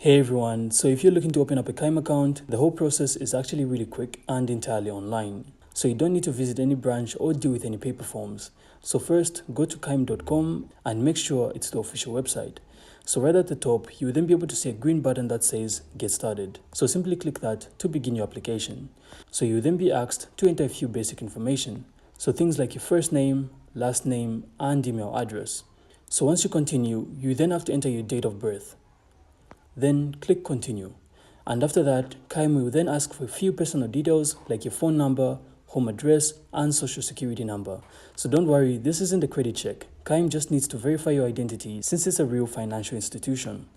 Hey everyone, so if you're looking to open up a Chime account, the whole process is actually really quick and entirely online. So you don't need to visit any branch or deal with any paper forms. So first, go to chime.com and make sure it's the official website. So right at the top, you will then be able to see a green button that says Get Started. So simply click that to begin your application. So you will then be asked to enter a few basic information. So things like your first name, last name, and email address. So once you continue, you then have to enter your date of birth. Then click continue. And after that, Chime will then ask for a few personal details like your phone number, home address, and social security number. So don't worry, this isn't a credit check. Chime just needs to verify your identity since it's a real financial institution.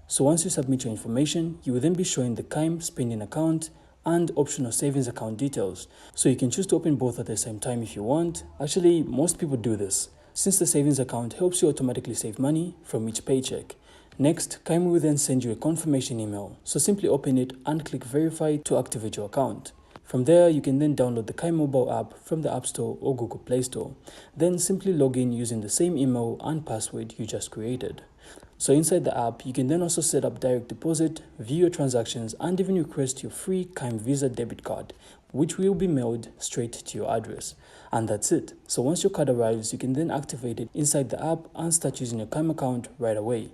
So once you submit your information, you will then be showing the Chime spending account and optional savings account details. So you can choose to open both at the same time if you want. Actually, most people do this, since the savings account helps you automatically save money from each paycheck. Next, Chime will then send you a confirmation email, so simply open it and click verify to activate your account. From there, you can then download the Chime mobile app from the App Store or Google Play Store. Then simply log in using the same email and password you just created. So inside the app, you can then also set up direct deposit, view your transactions, and even request your free Chime Visa debit card, which will be mailed straight to your address. And that's it. So once your card arrives, you can then activate it inside the app and start using your Chime account right away.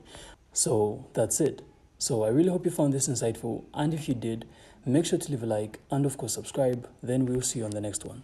So that's it. So I really hope you found this insightful, and if you did, make sure to leave a like and of course subscribe. Then we'll see you on the next one.